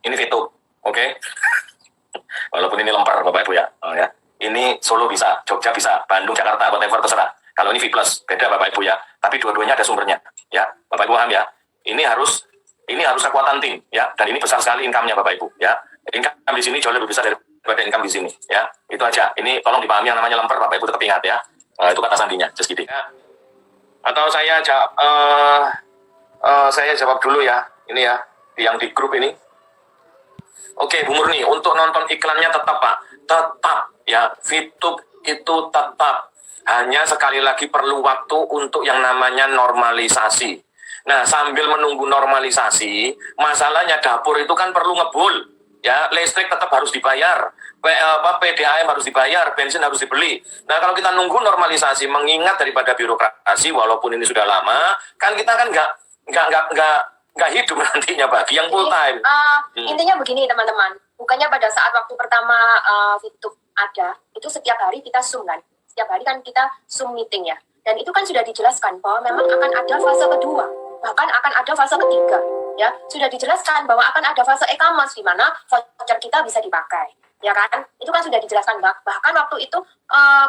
Ini Fitup, oke? Walaupun ini lempar Bapak Ibu ya. Ya. Ini Solo bisa, Jogja bisa, Bandung, Jakarta, whatever terserah. Kalau ini V+, beda Bapak Ibu ya. Tapi dua-duanya ada sumbernya, ya. Bapak Ibu paham ya? Ini harus kekuatan tim, ya. Dan ini besar sekali income-nya Bapak Ibu, ya. Income di sini jauh lebih besar daripada income di sini, ya. Itu aja. Ini tolong dipahami yang namanya lemper Bapak Ibu tetap ingat ya. Itu kata sandinya, just kidding. Ya. Atau saya jawab dulu ya. Ini ya, yang di grup ini. Oke, Bu Murni, untuk nonton iklannya tetap Pak, tetap ya, Fitup itu tetap. Hanya sekali lagi perlu waktu untuk yang namanya normalisasi. Nah, sambil menunggu normalisasi, masalahnya dapur itu kan perlu ngebul. Ya, listrik tetap harus dibayar, PDAM harus dibayar, bensin harus dibeli. Nah, kalau kita nunggu normalisasi, mengingat daripada birokrasi, walaupun ini sudah lama, kan kita kan nggak hidup nantinya bagi yang full time. Intinya begini teman-teman, bukannya pada saat waktu pertama Fitup ada, itu setiap hari kita Zoom kan, setiap hari kan kita Zoom meeting ya, dan itu kan sudah dijelaskan bahwa memang akan ada fase kedua, bahkan akan ada fase ketiga, ya sudah dijelaskan bahwa akan ada fase e-commerce di mana voucher kita bisa dipakai, ya kan, itu kan sudah dijelaskan bahkan waktu itu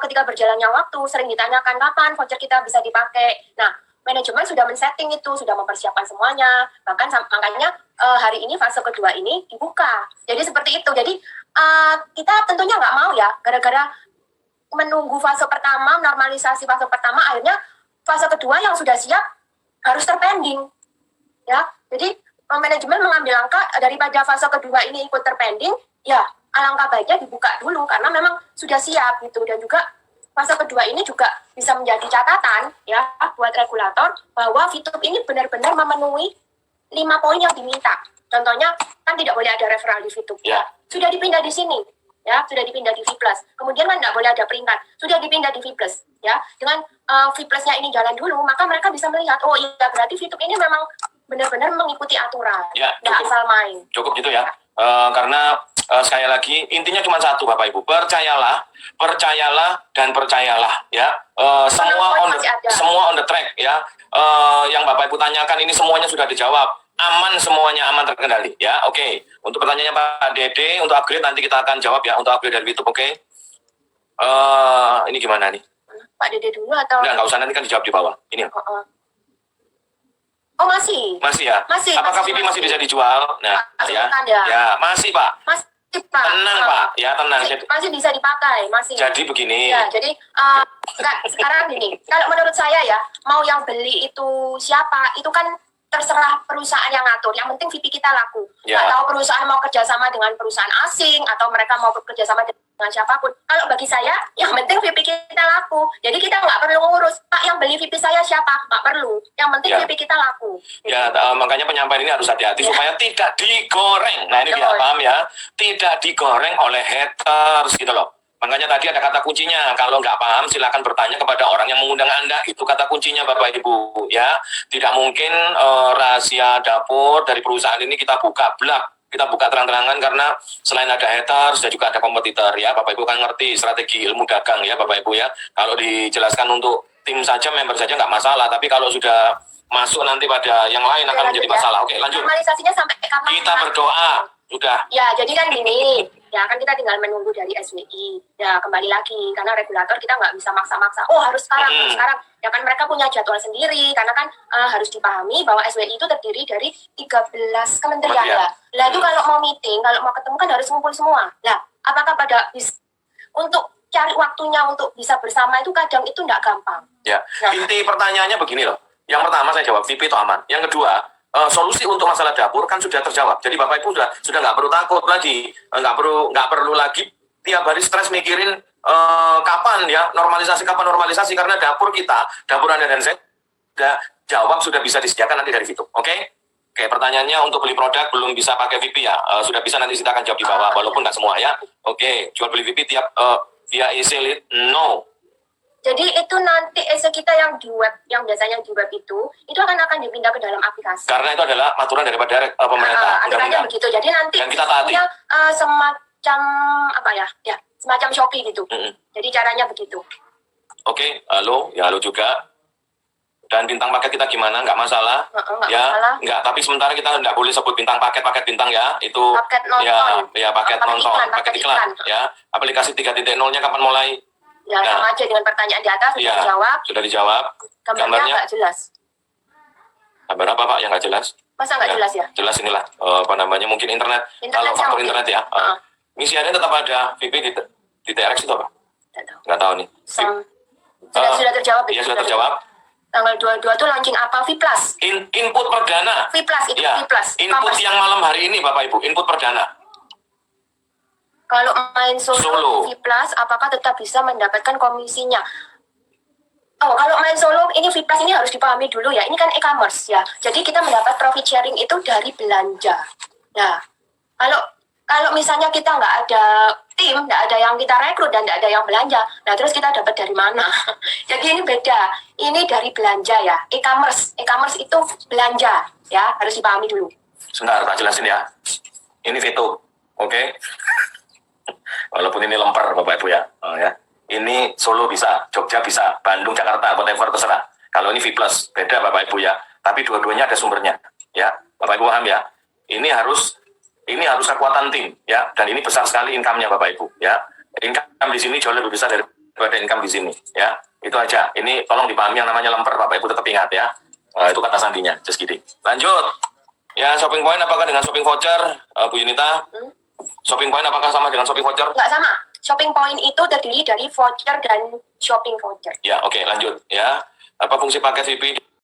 ketika berjalannya waktu sering ditanyakan kapan voucher kita bisa dipakai. Nah, manajemen sudah men-setting itu, sudah mempersiapkan semuanya. Bahkan makanya hari ini fase kedua ini dibuka. Jadi seperti itu. Jadi kita tentunya nggak mau ya, gara-gara menunggu fase pertama, normalisasi fase pertama, akhirnya fase kedua yang sudah siap harus terpending. Ya, jadi manajemen mengambil langkah daripada fase kedua ini ikut terpending, ya alangkah baiknya dibuka dulu karena memang sudah siap gitu. Dan juga fase kedua ini juga bisa menjadi catatan ya buat regulator bahwa Fitup ini benar-benar memenuhi 5 poin yang diminta. Contohnya kan tidak boleh ada referral di Fitup. Ya. Sudah dipindah di sini. Ya, sudah dipindah di V+. Kemudian kan tidak boleh ada peringkat. Sudah dipindah di V+. Ya, dengan V+-nya ini jalan dulu, maka mereka bisa melihat oh iya berarti Fitup ini memang benar-benar mengikuti aturan. Ya, tidak asal main. Cukup gitu ya. Karena sekali lagi intinya cuma satu Bapak Ibu, percayalah dan percayalah ya. Semua on the track ya. Yang Bapak Ibu tanyakan ini semuanya sudah dijawab, aman, semuanya aman, terkendali ya. Oke. Untuk pertanyaannya Pak Dede untuk upgrade nanti kita akan jawab ya, untuk upgrade dari Fitup. Oke. Ini gimana nih Pak Dede dulu atau nggak usah, nanti kan dijawab di bawah ini. Oh masih ya? Masih. Apakah VIP masih bisa dijual? Nah, ya masih Pak. Masih Pak. Tenang Pak, ya tenang. Masih bisa dipakai, masih. Jadi begini. Ya, jadi sekarang gini, kalau menurut saya ya, mau yang beli itu siapa, itu kan terserah perusahaan yang ngatur. Yang penting VIP kita laku. Nggak tahu perusahaan mau kerjasama dengan perusahaan asing atau mereka mau kerjasama dengan siapapun. Kalau bagi saya, yang penting VIP kita laku. Jadi kita nggak perlu ngurus, Pak yang beli VIP saya siapa? Nggak perlu. Yang penting VIP kita laku. Ya, makanya penyampaian ini harus hati-hati supaya tidak digoreng. Nah ini biar paham ya. Tidak digoreng oleh haters gitu loh. Makanya tadi ada kata kuncinya, kalau nggak paham silakan bertanya kepada orang yang mengundang Anda, itu kata kuncinya Bapak Ibu ya. Tidak mungkin rahasia dapur dari perusahaan ini kita buka terang-terangan karena selain ada haters dan juga ada kompetitor ya. Bapak Ibu kan ngerti strategi ilmu dagang ya Bapak Ibu ya. Kalau dijelaskan untuk tim saja, member saja nggak masalah, tapi kalau sudah masuk nanti pada yang lain akan menjadi masalah. Oke, lanjut. Normalisasinya sampai kapan? Kita berdoa. Sudah. Ya, jadi kan gini, ya kan kita tinggal menunggu dari SWI. Ya, kembali lagi, karena regulator kita nggak bisa maksa-maksa, oh harus sekarang, harus sekarang. Ya kan mereka punya jadwal sendiri, karena kan harus dipahami bahwa SWI itu terdiri dari 13 kementerian ya. Lah itu kalau mau meeting, kalau mau ketemu kan harus ngumpul semua. Lah, apakah untuk cari waktunya untuk bisa bersama itu kadang itu nggak gampang. Ya, inti pertanyaannya begini loh. Yang pertama saya jawab, VIP itu aman. Yang kedua, solusi untuk masalah dapur kan sudah terjawab. Jadi Bapak Ibu sudah nggak perlu takut lagi, nggak perlu lagi tiap hari stres mikirin kapan normalisasi karena dapur Anda dan saya sudah bisa disediakan nanti dari Fitup. Oke, pertanyaannya untuk beli produk belum bisa pakai VIP ya, sudah bisa, nanti kita akan jawab di bawah walaupun nggak semua ya. Oke, jual beli VIP tiap via e-sale no. Jadi itu nanti EC kita yang di web, yang biasanya di web itu akan dipindah ke dalam aplikasi. Karena itu adalah aturan daripada pemerintah. Aturannya begitu. Jadi nanti dan kita taati. Semacam apa ya? Ya, semacam Shopee gitu. Jadi caranya begitu. Oke, halo juga. dan bintang paket kita gimana, nggak masalah. Nggak Ya, masalah. nggak. Tapi sementara kita nggak boleh sebut bintang paket bintang ya. Itu Paket nonton. ya paket Paket nonton, iklan, paket paket iklan. iklan. Ya, aplikasi 3.0-nya kapan mulai? Ya, sama aja dengan pertanyaan di atas sudah Ya, dijawab. sudah dijawab. Gambarnya nggak jelas. Gambar apa Pak yang nggak jelas? Masa nggak jelas ya? Jelas inilah, apa namanya, mungkin internet. Kalau faktor mungkin. internet ya. Misiannya tetap ada, VP di TRX itu apa? Nggak tahu. Nggak tahu nih. Sudah terjawab. Iya, sudah terjawab. Tanggal 22 tuh launching apa? V Plus. Input perdana. V Plus itu Ya, V Plus. input yang malam hari ini Bapak Ibu, input perdana. Kalau main solo Solo. V Plus, apakah tetap bisa mendapatkan komisinya? Oh, kalau main solo, ini V Plus ini harus dipahami dulu ya. Ini kan e-commerce ya. Jadi kita mendapat profit sharing itu dari belanja. Nah, kalau misalnya kita nggak ada tim, nggak ada yang kita rekrut dan nggak ada yang belanja, nah terus kita dapat dari mana? Jadi ini beda. Ini dari belanja ya. E-commerce itu belanja ya. Harus dipahami dulu. Sebentar, tak jelasin ya. Ini veto, oke? Walaupun ini lemper Bapak Ibu ya. Oh, ya. Ini Solo bisa, Jogja bisa, Bandung, Jakarta, whatever terserah. Kalau ini V Plus, beda Bapak Ibu ya. Tapi dua-duanya ada sumbernya. Ya, Bapak Ibu paham ya? Ini harus kekuatan tim ya. Dan ini besar sekali income-nya Bapak Ibu ya. Income di sini jauh lebih besar daripada income di sini ya. Itu aja. Ini tolong dipahami, yang namanya lemper Bapak Ibu tetap ingat ya. Itu kata sandinya. Just kidding. Lanjut. Ya, shopping point apakah dengan shopping voucher, Bu Yunita? Shopping point apakah sama dengan shopping voucher? Nggak sama. Shopping point itu terdiri dari voucher dan shopping voucher. Ya, oke, lanjut ya. Apa fungsi paket VP